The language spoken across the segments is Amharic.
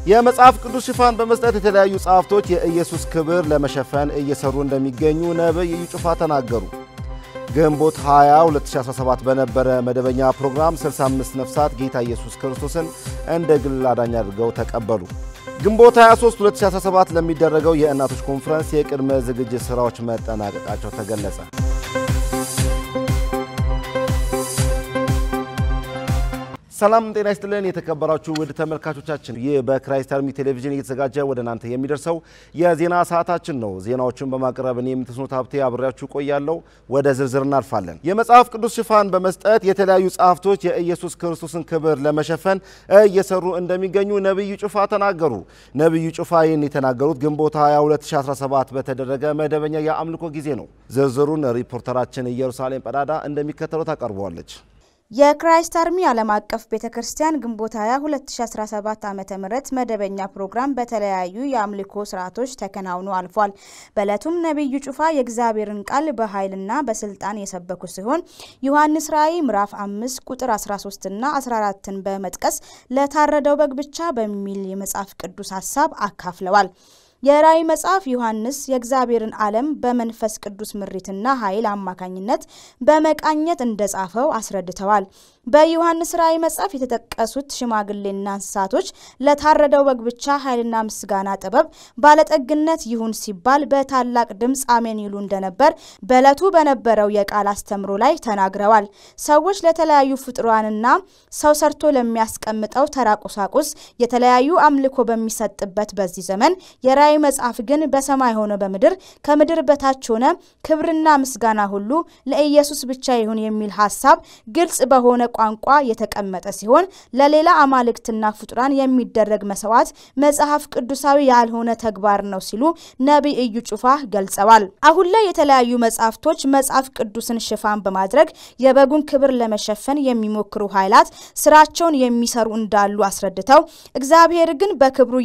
የመጽሐፍ ቅዱስ ሽፋን በመስጠት የተለያዩ ጻፍቶች የኢየሱስ ክብር ለመሸፈን እየሰሩ እንደሚገኙ ነብይ እዩ ጩፋ ተናገሩ። ግንቦት 20 2017 በነበረ መደበኛ ፕሮግራም 65 ነፍሳት ጌታ ኢየሱስ ክርስቶስን እንደ ግል አዳኝ አድርገው ተቀበሉ። ግንቦት 23 2017 ለሚደረገው የእናቶች ኮንፈረንስ የቅድመ ዝግጅት ስራዎች መጠናቀቃቸው ተገለጸ። ሰላም ጤና ይስጥልን የተከበራችሁ ውድ ተመልካቾቻችን፣ ይህ በክራይስት አርሚ ቴሌቪዥን እየተዘጋጀ ወደ እናንተ የሚደርሰው የዜና ሰዓታችን ነው። ዜናዎችን በማቅረብ እኔ የምትስኖት ሀብቴ አብሬያችሁ ቆያለሁ። ወደ ዝርዝር እናልፋለን። የመጽሐፍ ቅዱስ ሽፋን በመስጠት የተለያዩ ጻፍቶች የኢየሱስ ክርስቶስን ክብር ለመሸፈን እየሰሩ እንደሚገኙ ነብይ እዩ ጩፋ ተናገሩ። ነብይ እዩ ጩፋ ይህን የተናገሩት ግንቦት 20 2017 በተደረገ መደበኛ የአምልኮ ጊዜ ነው። ዝርዝሩን ሪፖርተራችን ኢየሩሳሌም ጳዳዳ እንደሚከተለው ታቀርበዋለች። የክራይስት አርሚ ዓለም አቀፍ ቤተክርስቲያን ግንቦት 20 2017 ዓመተ ምህረት መደበኛ ፕሮግራም በተለያዩ የአምልኮ ስርዓቶች ተከናውኖ አልፏል። በእለቱም ነብይ እዩ ጩፋ የእግዚአብሔርን ቃል በኃይልና በስልጣን የሰበኩ ሲሆን ዮሐንስ ራእይ ምዕራፍ 5 ቁጥር 13 እና 14ን በመጥቀስ ለታረደው በግ ብቻ በሚል የመጽሐፍ ቅዱስ ሐሳብ አካፍለዋል። የራእይ መጽሐፍ ዮሐንስ የእግዚአብሔርን ዓለም በመንፈስ ቅዱስ ምሪትና ኃይል አማካኝነት በመቃኘት እንደጻፈው አስረድተዋል። በዮሐንስ ራእይ መጽሐፍ የተጠቀሱት ሽማግሌና እንስሳቶች ለታረደው በግ ብቻ ኃይልና ምስጋና ጥበብ ባለጠግነት ይሁን ሲባል በታላቅ ድምጽ አሜን ይሉ እንደነበር በእለቱ በነበረው የቃል አስተምሮ ላይ ተናግረዋል። ሰዎች ለተለያዩ ፍጥሯንና ሰው ሰርቶ ለሚያስቀምጠው ተራ ቁሳቁስ የተለያዩ አምልኮ በሚሰጥበት በዚህ ዘመን የራእይ መጽሐፍ ግን በሰማይ ሆነ በምድር ከምድር በታች ሆነ ክብርና ምስጋና ሁሉ ለኢየሱስ ብቻ ይሁን የሚል ሐሳብ ግልጽ በሆነ ቋንቋ የተቀመጠ ሲሆን ለሌላ አማልክትና ፍጡራን የሚደረግ መስዋዕት መጽሐፍ ቅዱሳዊ ያልሆነ ተግባር ነው ሲሉ ነብይ እዩ ጩፋ ገልጸዋል። አሁን ላይ የተለያዩ መጽሐፍቶች መጽሐፍ ቅዱስን ሽፋን በማድረግ የበጉን ክብር ለመሸፈን የሚሞክሩ ኃይላት ስራቸውን የሚሰሩ እንዳሉ አስረድተው እግዚአብሔር ግን በክብሩ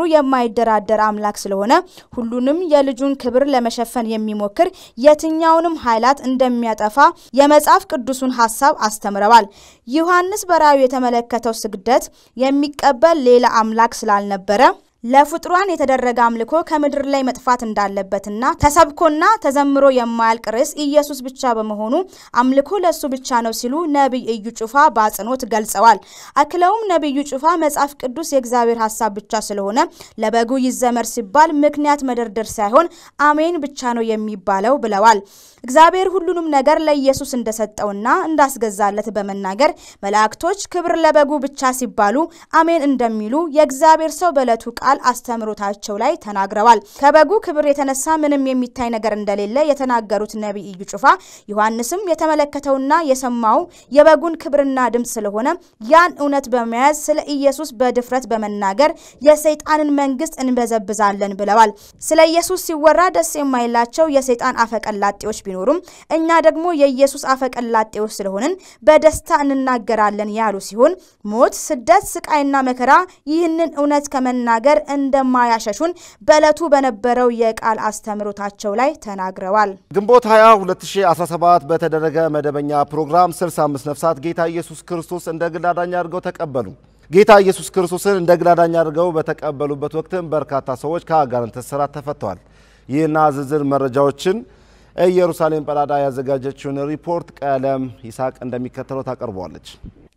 የማይደራደር አምላክ ስለሆነ ሁሉንም የልጁን ክብር ለመሸፈን የሚሞክር የትኛውንም ኃይላት እንደሚያጠፋ የመጽሐፍ ቅዱስን ሐሳብ አስተምረዋል። ዮሐንስ በራእዩ የተመለከተው ስግደት የሚቀበል ሌላ አምላክ ስላልነበረ ለፍጥሯን የተደረገ አምልኮ ከምድር ላይ መጥፋት እንዳለበትና ተሰብኮና ተዘምሮ የማያልቅ ርዕስ ኢየሱስ ብቻ በመሆኑ አምልኮ ለሱ ብቻ ነው ሲሉ ነብይ እዩ ጩፋ በአጽንኦት ገልጸዋል። አክለውም ነብይ እዩ ጩፋ መጽሐፍ ቅዱስ የእግዚአብሔር ሐሳብ ብቻ ስለሆነ ለበጉ ይዘመር ሲባል ምክንያት መደርደር ሳይሆን አሜን ብቻ ነው የሚባለው ብለዋል። እግዚአብሔር ሁሉንም ነገር ለኢየሱስ እንደሰጠውና እንዳስገዛለት በመናገር መላእክቶች ክብር ለበጉ ብቻ ሲባሉ አሜን እንደሚሉ የእግዚአብሔር ሰው በእለቱ ቃል አስተምሮታቸው ላይ ተናግረዋል። ከበጉ ክብር የተነሳ ምንም የሚታይ ነገር እንደሌለ የተናገሩት ነብይ እዩ ጩፋ ዮሐንስም የተመለከተውና የሰማው የበጉን ክብርና ድምጽ ስለሆነ ያን እውነት በመያዝ ስለ ኢየሱስ በድፍረት በመናገር የሰይጣንን መንግስት እንበዘብዛለን ብለዋል። ስለ ኢየሱስ ሲወራ ደስ የማይላቸው የሰይጣን አፈቀላጤዎች ቢኖሩም እኛ ደግሞ የኢየሱስ አፈቀላጤዎች ስለሆነን በደስታ እንናገራለን ያሉ ሲሆን ሞት፣ ስደት፣ ስቃይና መከራ ይህንን እውነት ከመናገር እንደማያሸሹን በእለቱ በነበረው የቃል አስተምሮታቸው ላይ ተናግረዋል። ግንቦት 20 2017 በተደረገ መደበኛ ፕሮግራም 65 ነፍሳት ጌታ ኢየሱስ ክርስቶስ እንደ ግል አዳኝ አድርገው ተቀበሉ። ጌታ ኢየሱስ ክርስቶስን እንደ ግል አዳኝ አድርገው በተቀበሉበት ወቅትም በርካታ ሰዎች ከአጋንንት እስራት ተፈተዋል። ይህና ዝርዝር መረጃዎችን ኢየሩሳሌም ጳዳዳ ያዘጋጀችውን ሪፖርት ቀለም ይሳቅ እንደሚከተለው ታቀርበዋለች።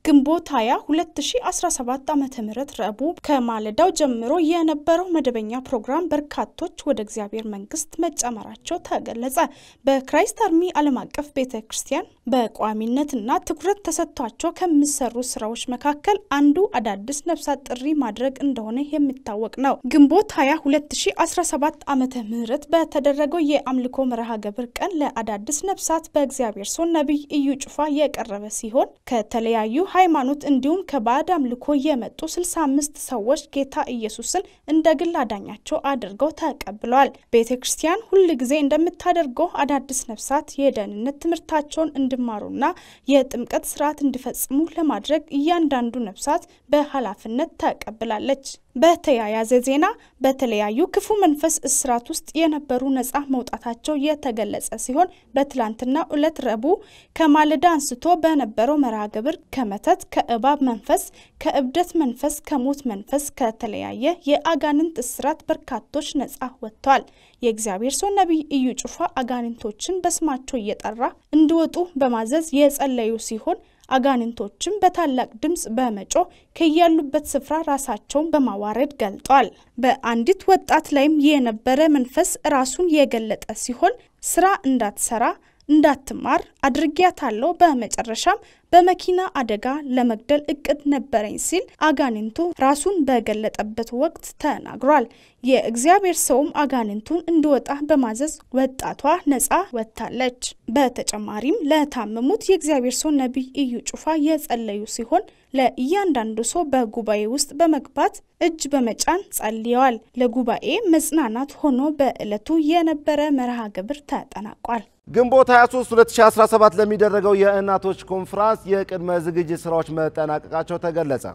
ግንቦት 20 2017 ዓመተ ምህረት ረቡዕ ከማለዳው ጀምሮ የነበረው መደበኛ ፕሮግራም በርካቶች ወደ እግዚአብሔር መንግስት መጨመራቸው ተገለጸ። በክራይስት አርሚ ዓለም አቀፍ ቤተክርስቲያን በቋሚነትና ትኩረት ተሰጥቷቸው ከሚሰሩ ስራዎች መካከል አንዱ አዳዲስ ነፍሳት ጥሪ ማድረግ እንደሆነ የሚታወቅ ነው። ግንቦት 20 2017 ዓመተ ምህረት በተደረገው የአምልኮ መርሃ ግብር ቀን ለአዳዲስ ነፍሳት በእግዚአብሔር ሰው ነብይ እዩ ጩፋ የቀረበ ሲሆን ከተለያዩ ሃይማኖት እንዲሁም ከባዕድ አምልኮ የመጡ 65 ሰዎች ጌታ ኢየሱስን እንደ ግል አዳኛቸው አድርገው ተቀብለዋል። ቤተክርስቲያን ሁሉ ጊዜ እንደምታደርገው አዳዲስ ነፍሳት የደህንነት ትምህርታቸውን እንዲማሩና የጥምቀት ስርዓት እንዲፈጽሙ ለማድረግ እያንዳንዱ ነፍሳት በኃላፊነት ተቀብላለች። በተያያዘ ዜና በተለያዩ ክፉ መንፈስ እስራት ውስጥ የነበሩ ነፃ መውጣታቸው የተገለጸ ሲሆን በትላንትናው ዕለት ረቡዕ ከማለዳ አንስቶ በነበረው መርሃ ግብር ከመተት፣ ከእባብ መንፈስ፣ ከእብደት መንፈስ፣ ከሞት መንፈስ፣ ከተለያየ የአጋንንት እስራት በርካቶች ነፃ ወጥተዋል። የእግዚአብሔር ሰው ነቢይ እዩ ጩፋ አጋንንቶችን በስማቸው እየጠራ እንዲወጡ በማዘዝ የጸለዩ ሲሆን አጋንንቶችም በታላቅ ድምጽ በመጮ ከያሉበት ስፍራ ራሳቸውን በማዋረድ ገልጧል። በአንዲት ወጣት ላይም የነበረ መንፈስ ራሱን የገለጠ ሲሆን ስራ እንዳትሰራ እንዳትማር አድርጊያታለሁ በመጨረሻም በመኪና አደጋ ለመግደል እቅድ ነበረኝ ሲል አጋንንቱ ራሱን በገለጠበት ወቅት ተናግሯል። የእግዚአብሔር ሰውም አጋንንቱን እንዲወጣ በማዘዝ ወጣቷ ነፃ ወጥታለች። በተጨማሪም ለታመሙት የእግዚአብሔር ሰው ነቢይ እዩ ጩፋ የጸለዩ ሲሆን ለእያንዳንዱ ሰው በጉባኤ ውስጥ በመግባት እጅ በመጫን ጸልየዋል። ለጉባኤ መጽናናት ሆኖ በእለቱ የነበረ መርሃ ግብር ተጠናቋል። ግንቦት 23 2017 ለሚደረገው የእናቶች ኮንፈረንስ የቅድመ ዝግጅት ስራዎች መጠናቀቃቸው ተገለጸ።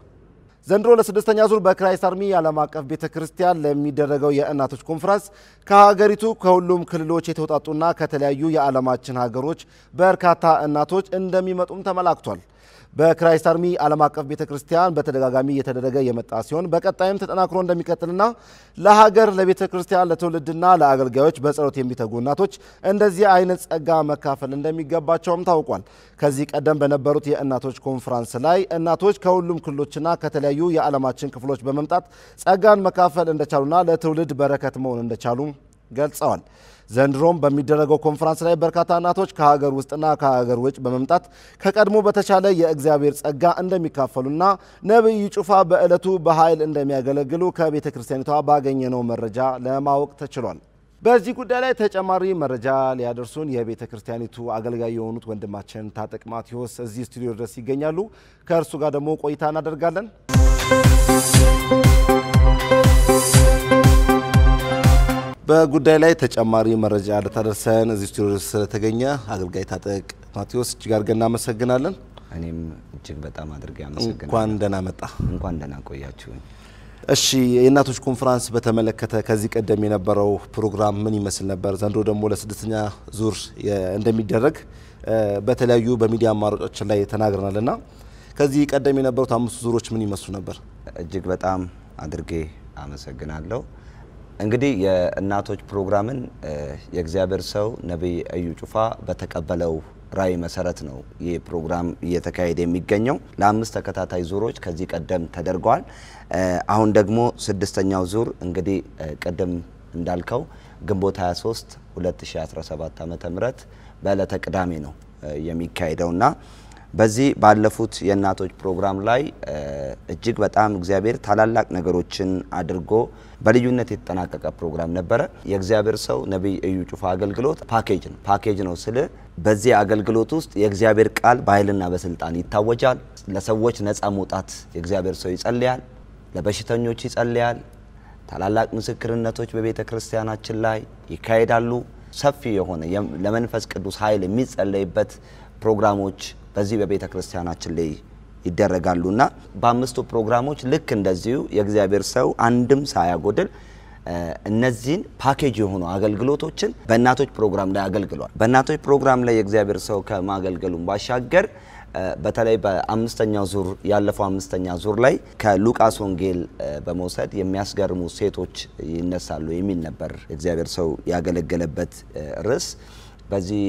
ዘንድሮ ለስድስተኛ ዙር በክራይስት አርሚ ዓለም አቀፍ ቤተክርስቲያን ለሚደረገው የእናቶች ኮንፈረንስ ከሀገሪቱ ከሁሉም ክልሎች የተውጣጡና ከተለያዩ የዓለማችን ሀገሮች በርካታ እናቶች እንደሚመጡም ተመላክቷል። በክራይስት አርሚ ዓለም አቀፍ ቤተክርስቲያን በተደጋጋሚ እየተደረገ የመጣ ሲሆን በቀጣይም ተጠናክሮ እንደሚቀጥልና ለሀገር ለቤተክርስቲያን ለትውልድና ለአገልጋዮች በጸሎት የሚተጉ እናቶች እንደዚህ አይነት ጸጋ መካፈል እንደሚገባቸውም ታውቋል። ከዚህ ቀደም በነበሩት የእናቶች ኮንፈረንስ ላይ እናቶች ከሁሉም ክልሎችና ከተለያዩ የዓለማችን ክፍሎች በመምጣት ጸጋን መካፈል እንደቻሉና ለትውልድ በረከት መሆን እንደቻሉ ገልጸዋል። ዘንድሮም በሚደረገው ኮንፈረንስ ላይ በርካታ እናቶች ከሀገር ውስጥና ከሀገር ውጭ በመምጣት ከቀድሞ በተሻለ የእግዚአብሔር ጸጋ እንደሚካፈሉና ነቢይ ጩፋ በእለቱ በኃይል እንደሚያገለግሉ ከቤተ ክርስቲያኒቷ ባገኘነው መረጃ ለማወቅ ተችሏል። በዚህ ጉዳይ ላይ ተጨማሪ መረጃ ሊያደርሱን የቤተ ክርስቲያኒቱ አገልጋይ የሆኑት ወንድማችን ታጠቅ ማቴዎስ እዚህ ስቱዲዮ ድረስ ይገኛሉ። ከእርሱ ጋር ደግሞ ቆይታ እናደርጋለን። በጉዳይ ላይ ተጨማሪ መረጃ ለታደርሰን እዚህ ስቱዲዮ ድረስ ስለተገኘ አገልጋይ ታጠቅ ማቴዎስ እጅግ አድርገን እናመሰግናለን። እኔም እጅግ በጣም አድርጌ አመሰግናለሁ። እንኳን ደህና መጣ። እንኳን ደህና ቆያችሁኝ። እሺ የእናቶች ኮንፈረንስ በተመለከተ ከዚህ ቀደም የነበረው ፕሮግራም ምን ይመስል ነበር? ዘንድሮ ደግሞ ለስድስተኛ ዙር እንደሚደረግ በተለያዩ በሚዲያ አማራጮች ላይ ተናግረናልና ከዚህ ቀደም የነበሩት 5 ዙሮች ምን ይመስሉ ነበር? እጅግ በጣም አድርጌ አመሰግናለሁ። እንግዲህ የእናቶች ፕሮግራምን የእግዚአብሔር ሰው ነቢይ እዩ ጩፋ በተቀበለው ራይ መሰረት ነው ይህ ፕሮግራም እየተካሄደ የሚገኘው። ለ5 ተከታታይ ዙሮች ከዚህ ቀደም ተደርጓል። አሁን ደግሞ ስድስተኛው ዙር እንግዲህ ቀደም እንዳልከው ግንቦት 23 2017 ዓ.ም በዕለተ ቅዳሜ ነው የሚካሄደውና በዚህ ባለፉት የእናቶች ፕሮግራም ላይ እጅግ በጣም እግዚአብሔር ታላላቅ ነገሮችን አድርጎ በልዩነት የተጠናቀቀ ፕሮግራም ነበረ። የእግዚአብሔር ሰው ነቢይ እዩ ጩፋ አገልግሎት ፓኬጅ ነው ስለ በዚህ አገልግሎት ውስጥ የእግዚአብሔር ቃል በኃይልና በስልጣን ይታወጃል። ለሰዎች ነፃ መውጣት የእግዚአብሔር ሰው ይጸልያል፣ ለበሽተኞች ይጸልያል። ታላላቅ ምስክርነቶች በቤተ ክርስቲያናችን ላይ ይካሄዳሉ። ሰፊ የሆነ ለመንፈስ ቅዱስ ኃይል የሚጸለይበት ፕሮግራሞች በዚህ በቤተ ክርስቲያናችን ላይ ይደረጋሉና በ5ቱ ፕሮግራሞች ልክ እንደዚሁ የእግዚአብሔር ሰው አንድም ሳያጎድል እነዚህን ፓኬጅ የሆኑ አገልግሎቶችን በእናቶች ፕሮግራም ላይ አገልግሏል። በእናቶች ፕሮግራም ላይ የእግዚአብሔር ሰው ከማገልገሉም ባሻገር በተለይ በ5ኛው ዙር ያለፈው 5ኛ ዙር ላይ ከሉቃስ ወንጌል በመውሰድ የሚያስገርሙ ሴቶች ይነሳሉ የሚል ነበር የእግዚአብሔር ሰው ያገለገለበት ርዕስ። በዚህ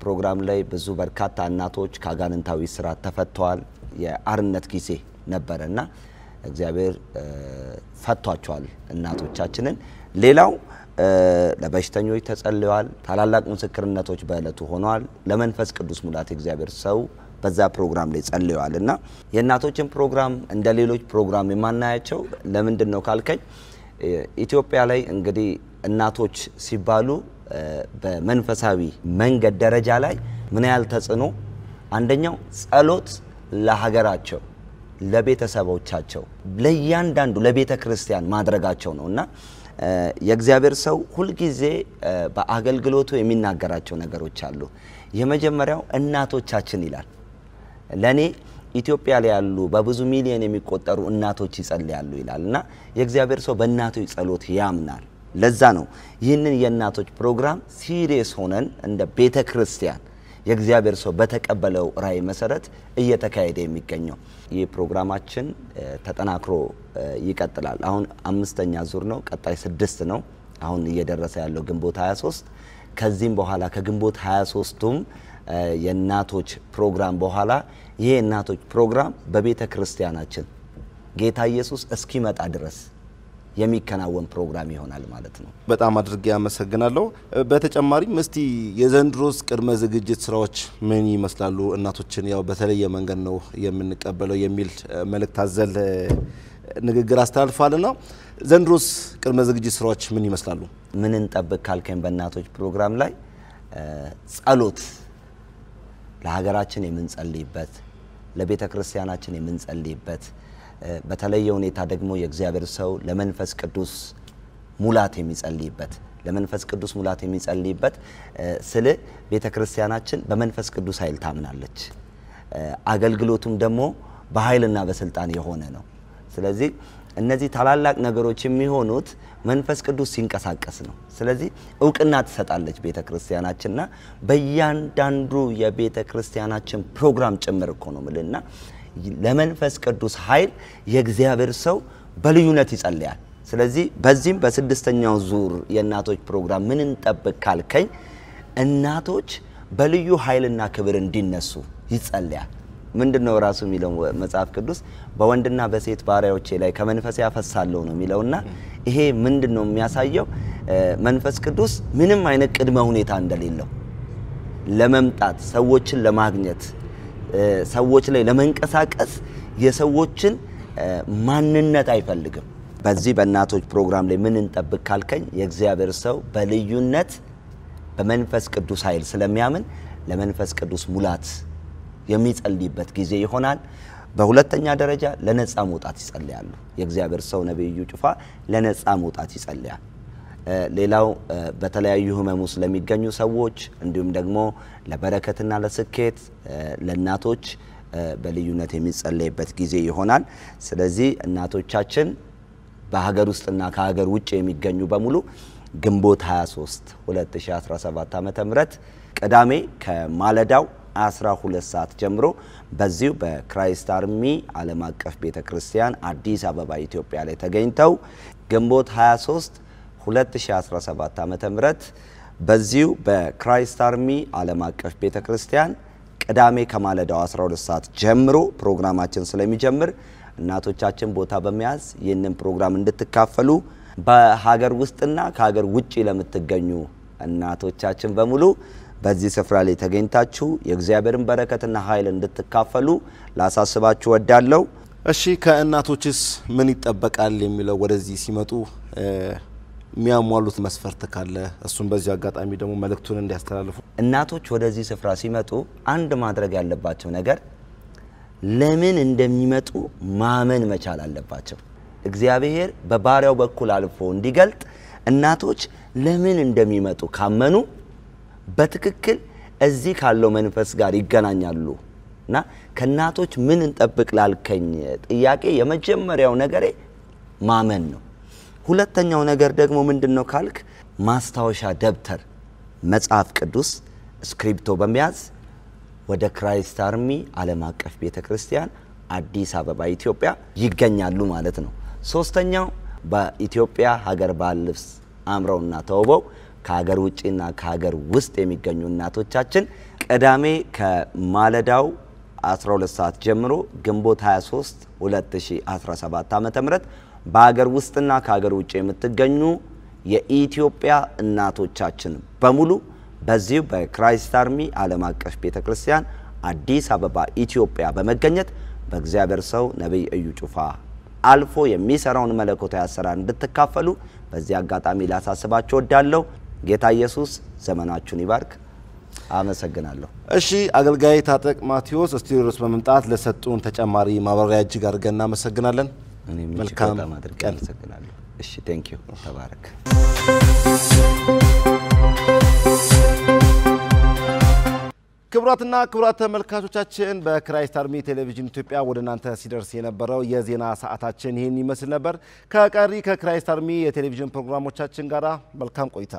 ፕሮግራም ላይ ብዙ በርካታ እናቶች ከአጋንንታዊ ስራት ተፈተዋል። የአርነት ጊዜ ነበርና እግዚአብሔር ፈቷቸዋል እናቶቻችንን። ሌላው ለበሽተኞች ተጸልየዋል። ታላላቅ ምስክርነቶች በእለቱ ሆነዋል። ለመንፈስ ቅዱስ ሙላት እግዚአብሔር ሰው በዛ ፕሮግራም ላይ ጸልየዋልና የእናቶችን ፕሮግራም እንደ ሌሎች ፕሮግራም የማናያቸው ለምንድነው ካልከኝ ኢትዮጵያ ላይ እንግዲህ እናቶች ሲባሉ በመንፈሳዊ መንገድ ደረጃ ላይ ምን ያህል ተጽኖ አንደኛው ጸሎት ለሀገራቸው ለቤተሰቦቻቸው ለእያንዳንዱ ለቤተ ክርስቲያን ማድረጋቸው ነውና የእግዚአብሔር ሰው ሁሉ ጊዜ በአገልግሎቱ የሚናገራቸው ነገሮች አሉ። የመጀመሪያው እናቶቻችን ይላል። ለኔ ኢትዮጵያ ላይ ያሉ በብዙ ሚሊዮን የሚቆጠሩ እናቶች ይጸልያሉ ይላልና የእግዚአብሔር ሰው በእናቶች ጸሎት ያምናል። ለዛ ነው ይህንን የእናቶች ፕሮግራም ሲሪየስ ሆነን እንደ ቤተክርስቲያን የእግዚአብሔር ሰው በተቀበለው ራዕይ መሰረት እየተካሄደ የሚገኘው። ይህ ፕሮግራማችን ተጠናክሮ ይቀጥላል። አሁን 5ኛ ዙር ነው፣ ቀጣይ 6 ነው አሁን እየደረሰ ያለው ግንቦት 23። ከዚህም በኋላ ከግንቦት 23ቱም የእናቶች ፕሮግራም በኋላ ይሄ እናቶች ፕሮግራም በቤተክርስቲያናችን ጌታ ኢየሱስ እስኪመጣ ድረስ የሚከናወን ፕሮግራም ይሆናል ማለት ነው። በጣም አድርጌ አመሰግናለሁ። በተጨማሪም እስቲ የዘንድሮስ ቅድመ ዝግጅት ስራዎች ምን ይመስላሉ? እናቶችን ያው በተለየ መንገድ ነው የምንቀበለው የሚል መልእክት አዘል ንግግር አስተላልፋልና ዘንድሮስ ቅድመ ዝግጅት ስራዎች ምን ይመስላሉ? ምን እንጠብቅ ካልከኝ በእናቶች ፕሮግራም ላይ ጸሎት ለሀገራችን የምንጸልይበት ለቤተክርስቲያናችን የምንጸልይበት በተለየ ሁኔታ ደግሞ የእግዚአብሔር ሰው ለመንፈስ ቅዱስ ሙላት የሚጸልይበት ለመንፈስ ቅዱስ ሙላት የሚጸልይበት ስለ ቤተክርስቲያናችን በመንፈስ ቅዱስ ኃይል ታምናለች። አገልግሎቱም ደግሞ በኃይልና በስልጣን የሆነ ነው። ስለዚህ እነዚህ ታላላቅ ነገሮች የሚሆኑት መንፈስ ቅዱስ ሲንቀሳቀስ ነው። ስለዚህ ዕውቅና ትሰጣለች ቤተክርስቲያናችንና በእያንዳንዱ የቤተክርስቲያናችን ፕሮግራም ጭምር እኮ ነው ምልና ለመንፈስ ቅዱስ ኃይል የእግዚአብሔር ሰው በልዩነት ይጸልያል። ስለዚህ በዚህም በ6ኛው ዙር የእናቶች ፕሮግራም ምን እንጠብቅ ካልከኝ እናቶች በልዩ ኃይልና ክብር እንዲነሱ ይጸልያል። ምንድነው ራሱ የሚለው መጽሐፍ ቅዱስ በወንድና በሴት ባሪያዎቼ ላይ ከመንፈስ ያፈሳለሁ ነው የሚለውና ይሄ ምንድነው የሚያሳየው? መንፈስ ቅዱስ ምንም አይነት ቅድመ ሁኔታ እንደሌለው ለመምጣት ሰዎችን ለማግኘት ሰዎች ላይ ለመንቀሳቀስ የሰዎችን ማንነት አይፈልግም። በዚህ በእናቶች ፕሮግራም ላይ ምን እንጠብቅ ካልከኝ የእግዚአብሔር ሰው በልዩነት በመንፈስ ቅዱስ ኃይል ስለሚያምን ለመንፈስ ቅዱስ ሙላት የሚጸልይበት ጊዜ ይሆናል። በሁለተኛ ደረጃ ለነጻ መውጣት ይጸልያሉ። የእግዚአብሔር ሰው ነብዩ ጩፋ ለነጻ መውጣት ይጸልያል። ሌላው በተለያዩ ህመም ውስጥ ለሚገኙ ሰዎች እንዲሁም ደግሞ ለበረከትና ለስኬት ለናቶች በልዩነት የሚጸለይበት ጊዜ ይሆናል። ስለዚህ እናቶቻችን በሀገር ውስጥና ከሀገር ውጭ የሚገኙ በሙሉ ግንቦት 23 2017 ዓ.ም ቅዳሜ ከማለዳው 12 ሰዓት ጀምሮ በዚሁ በክራይስት አርሚ ዓለም አቀፍ ቤተክርስቲያን አዲስ አበባ ኢትዮጵያ ላይ ተገኝተው ግንቦት 23 2017 ዓ.ም በዚሁ በክራይስት አርሚ ዓለም አቀፍ ቤተክርስቲያን ቅዳሜ ከማለዳው 12 ሰዓት ጀምሮ ፕሮግራማችን ስለሚጀምር እናቶቻችን ቦታ በመያዝ ይህንን ፕሮግራም እንድትካፈሉ በሀገር ውስጥና ከሀገር ውጪ ለምትገኙ እናቶቻችን በሙሉ በዚህ ስፍራ ላይ ተገኝታችሁ የእግዚአብሔርን በረከትና ኃይል እንድትካፈሉ ላሳስባችሁ ወዳለው። እሺ ከእናቶችስ ምን ይጠበቃል የሚለው ወደዚህ ሲመጡ የሚያሟሉት መስፈርት ካለ እሱን በዚህ አጋጣሚ ደግሞ መልእክቱን እንዲያስተላልፉ። እናቶች ወደዚህ ስፍራ ሲመጡ አንድ ማድረግ ያለባቸው ነገር ለምን እንደሚመጡ ማመን መቻል አለባቸው። እግዚአብሔር በባሪያው በኩል አልፎ እንዲገልጥ እናቶች ለምን እንደሚመጡ ካመኑ በትክክል እዚህ ካለው መንፈስ ጋር ይገናኛሉና ከናቶች ምን እንጠብቅ ላልከኝ ጥያቄ የመጀመሪያው ነገር ማመን ነው። ሁለተኛው ነገር ደግሞ ምንድነው ካልክ ማስታወሻ ደብተር መጽሐፍ ቅዱስ ስክሪፕቶ በመያዝ ወደ ክራይስት አርሚ ዓለም አቀፍ ቤተክርስቲያን አዲስ አበባ ኢትዮጵያ ይገኛሉ ማለት ነው። ሶስተኛው በኢትዮጵያ ሀገር ባህል ልብስ አምረውና ተውበው ከሀገር ውጪና ከሀገር ውስጥ የሚገኙ እናቶቻችን ቅዳሜ ከማለዳው 12 ሰዓት ጀምሮ ግንቦት 23 2017 ዓ.ም በሀገር ውስጥና ከሀገር ውጪ የምትገኙ የኢትዮጵያ እናቶቻችን በሙሉ በዚሁ በክራይስት አርሚ ዓለም አቀፍ ቤተክርስቲያን አዲስ አበባ ኢትዮጵያ በመገኘት በእግዚአብሔር ሰው ነብይ እዩ ጩፋ አልፎ የሚሰራውን መለኮታዊ አሰራር እንድትካፈሉ በዚህ አጋጣሚ ላሳስባችሁ ወዳለው። ጌታ ኢየሱስ ዘመናችሁን ይባርክ። አመሰግናለሁ። እሺ አገልጋይ ታጠቅ ማቴዎስ ስቱዲዮስ በመምጣት ለሰጡን ተጨማሪ ማብራሪያ እጅግ አድርገን እናመሰግናለን። መልካም ቀን። አመሰግናለሁ። እሺ ቴንክ ዩ ተባረክ። ክቡራትና ክቡራት ተመልካቾቻችን በክራይስት አርሚ ቴሌቪዥን ኢትዮጵያ ወደ እናንተ ሲደርስ የነበረው የዜና ሰዓታችን ይህን ይመስል ነበር። ከቀሪ ከክራይስት አርሚ የቴሌቪዥን ፕሮግራሞቻችን ጋር መልካም ቆይታ